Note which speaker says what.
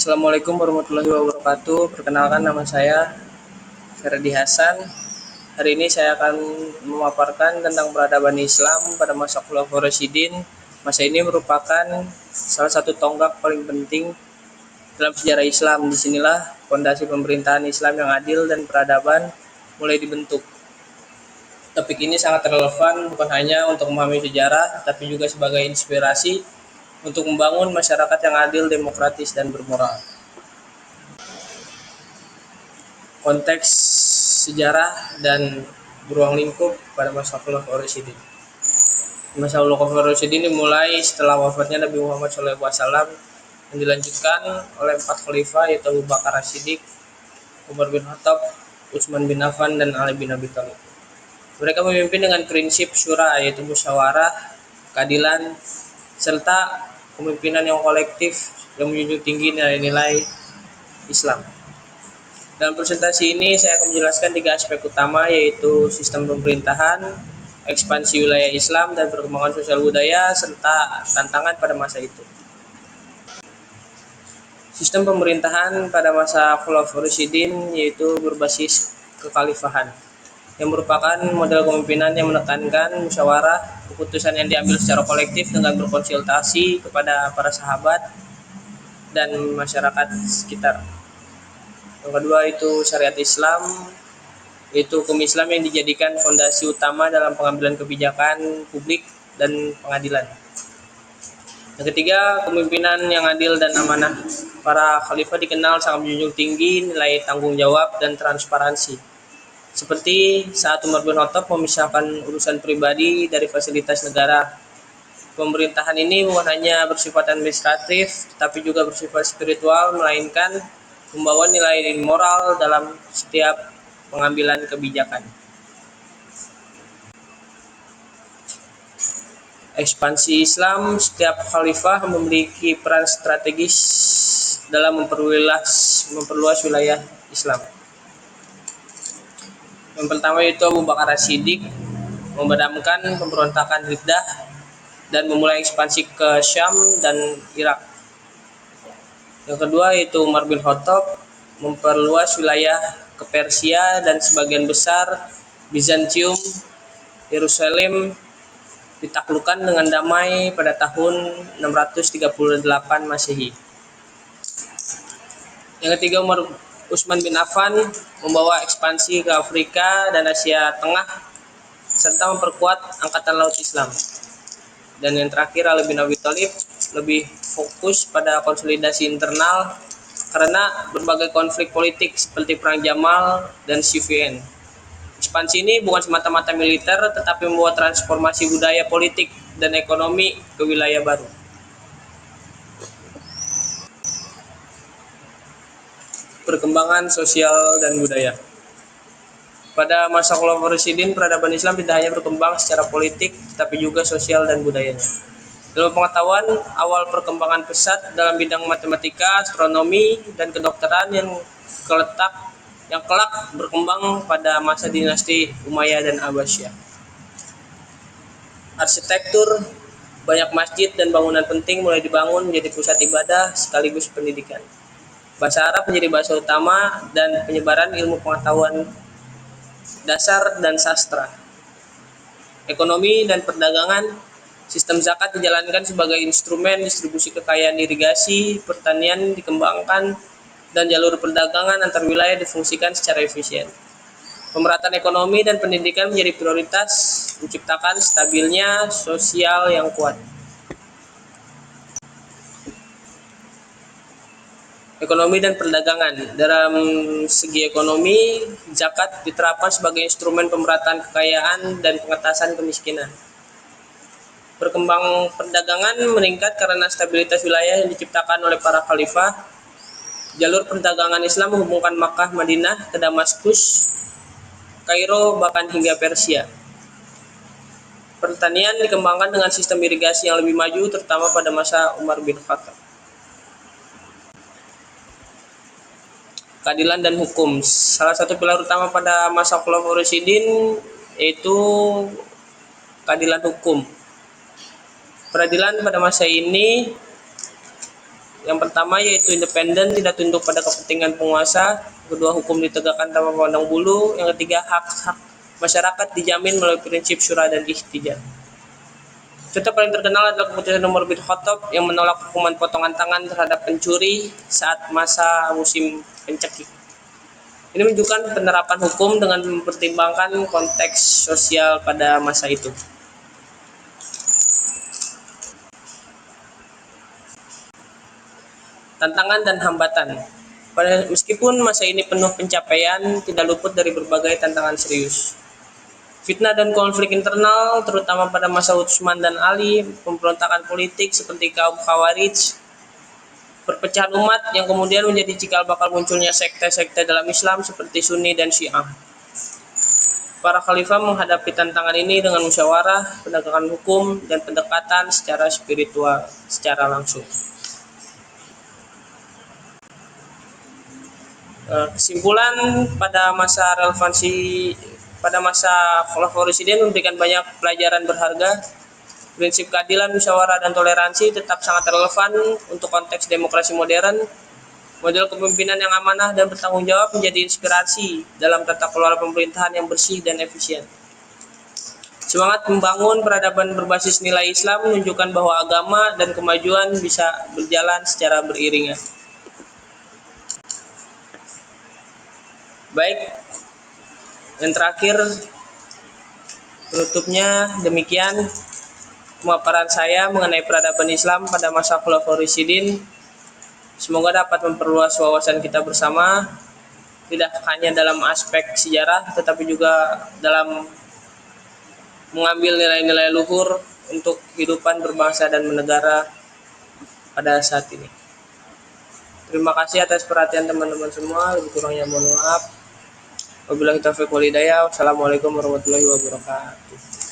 Speaker 1: Assalamualaikum warahmatullahi wabarakatuh. Perkenalkan, nama saya Ferdi Hasan. Hari ini saya akan memaparkan tentang peradaban Islam pada masa Khulafaur Rasyidin. Masa ini merupakan salah satu tonggak paling penting dalam sejarah Islam. Disinilah fondasi pemerintahan Islam yang adil dan peradaban mulai dibentuk. Topik ini sangat relevan bukan hanya untuk memahami sejarah, tapi juga sebagai inspirasi untuk membangun masyarakat yang adil, demokratis, dan bermoral. Konteks sejarah dan beruang lingkup pada masa Khulafaur Rasyidin. Masa Khulafaur Rasyidin dimulai setelah wafatnya Nabi Muhammad SAW yang dilanjutkan oleh 4 khalifah, yaitu Abu Bakar As-Siddiq, Umar bin Khattab, Utsman bin Affan, dan Ali bin Abi Thalib. Mereka memimpin dengan prinsip syura, yaitu musyawarah, keadilan, serta kepemimpinan yang kolektif yang menjunjung tinggi nilai-nilai Islam. Dalam presentasi ini saya akan menjelaskan 3 aspek utama, yaitu sistem pemerintahan, ekspansi wilayah Islam, dan perkembangan sosial budaya, serta tantangan pada masa itu. Sistem pemerintahan pada masa Khulafaur Rasyidin yaitu berbasis kekhalifahan, yang merupakan model kepemimpinan yang menekankan musyawarah, keputusan yang diambil secara kolektif dengan berkonsultasi kepada para sahabat dan masyarakat sekitar. Yang kedua itu syariat Islam, yaitu hukum Islam yang dijadikan fondasi utama dalam pengambilan kebijakan publik dan pengadilan. Yang ketiga, kepemimpinan yang adil dan amanah. Para khalifah dikenal sangat menjunjung tinggi nilai tanggung jawab dan transparansi. Seperti saat Umar bin Khattab memisahkan urusan pribadi dari fasilitas negara. Pemerintahan ini bukan hanya bersifat administratif, tetapi juga bersifat spiritual, melainkan membawa nilai moral dalam setiap pengambilan kebijakan. Ekspansi Islam, setiap khalifah memiliki peran strategis dalam memperluas wilayah Islam. Yang pertama itu Abu Bakar As-Siddiq memadamkan pemberontakan Riddah dan memulai ekspansi ke Syam dan Irak. Yang kedua yaitu Umar bin Khattab memperluas wilayah ke Persia dan sebagian besar Bizantium. Yerusalem ditaklukkan dengan damai pada tahun 638 Masehi. Yang ketiga, Utsman bin Affan membawa ekspansi ke Afrika dan Asia Tengah serta memperkuat angkatan laut Islam. Dan yang terakhir, Ali bin Abi Thalib lebih fokus pada konsolidasi internal karena berbagai konflik politik seperti Perang Jamal dan Siffin. Ekspansi ini bukan semata-mata militer, tetapi membawa transformasi budaya, politik, dan ekonomi ke wilayah baru. Perkembangan sosial dan budaya. Pada masa Khulafaur Rasyidin, peradaban Islam tidak hanya berkembang secara politik, tetapi juga sosial dan budayanya. Dalam pengetahuan, awal perkembangan pesat dalam bidang matematika, astronomi, dan kedokteran yang kelak berkembang pada masa dinasti Umayyah dan Abbasiyah. Arsitektur, banyak masjid dan bangunan penting mulai dibangun menjadi pusat ibadah sekaligus pendidikan. Bahasa Arab menjadi bahasa utama dan penyebaran ilmu pengetahuan dasar dan sastra. Ekonomi dan perdagangan, sistem zakat dijalankan sebagai instrumen distribusi kekayaan, irigasi, pertanian dikembangkan, dan jalur perdagangan antar wilayah difungsikan secara efisien. Pemerataan ekonomi dan pendidikan menjadi prioritas, menciptakan stabilnya sosial yang kuat. Ekonomi dan perdagangan. Dalam segi ekonomi, zakat diterapkan sebagai instrumen pemerataan kekayaan dan pengentasan kemiskinan. Perkembang perdagangan meningkat karena stabilitas wilayah yang diciptakan oleh para khalifah. Jalur perdagangan Islam menghubungkan Makkah, Madinah ke Damaskus, Kairo, bahkan hingga Persia. Pertanian dikembangkan dengan sistem irigasi yang lebih maju, terutama pada masa Umar bin Khattab. Keadilan dan hukum. Salah satu pilar utama pada masa Khulafaur Rasyidin yaitu keadilan hukum. Peradilan pada masa ini Yang pertama yaitu independen, tidak tunduk pada kepentingan penguasa. Kedua, hukum ditegakkan tanpa pandang bulu. Yang ketiga, hak-hak masyarakat dijamin melalui prinsip syura dan ihtijaj. Contoh paling terkenal adalah keputusan Umar bin Khattab yang menolak hukuman potongan tangan terhadap pencuri saat masa musim pencekik. Ini menunjukkan penerapan hukum dengan mempertimbangkan konteks sosial pada masa itu. Tantangan dan hambatan. Meskipun masa ini penuh pencapaian, tidak luput dari berbagai tantangan serius. Fitnah dan konflik internal, terutama pada masa Utsman dan Ali, pemberontakan politik seperti kaum Khawarij, perpecahan umat yang kemudian menjadi cikal bakal munculnya sekte-sekte dalam Islam seperti Sunni dan Syiah. Para khalifah menghadapi tantangan ini dengan musyawarah, penegakan hukum, dan pendekatan secara spiritual secara langsung. Kesimpulan, pada masa Khulafaur Rasyidin memberikan banyak pelajaran berharga. Prinsip keadilan, musyawarah, dan toleransi tetap sangat relevan untuk konteks demokrasi modern. Model kepemimpinan yang amanah dan bertanggung jawab menjadi inspirasi dalam tata kelola pemerintahan yang bersih dan efisien. Semangat membangun peradaban berbasis nilai Islam menunjukkan bahwa agama dan kemajuan bisa berjalan secara beriringan. Baik, yang terakhir penutupnya demikian pemaparan saya mengenai peradaban Islam pada masa Khulafaur Rasyidin. Semoga dapat memperluas wawasan kita bersama, tidak hanya dalam aspek sejarah tetapi juga dalam mengambil nilai-nilai luhur untuk kehidupan berbangsa dan bernegara pada saat ini. Terima kasih atas perhatian teman-teman semua, lebih kurangnya mohon maaf. Wabillahi taufiq wal hidayah. Wassalamualaikum warahmatullahi wabarakatuh.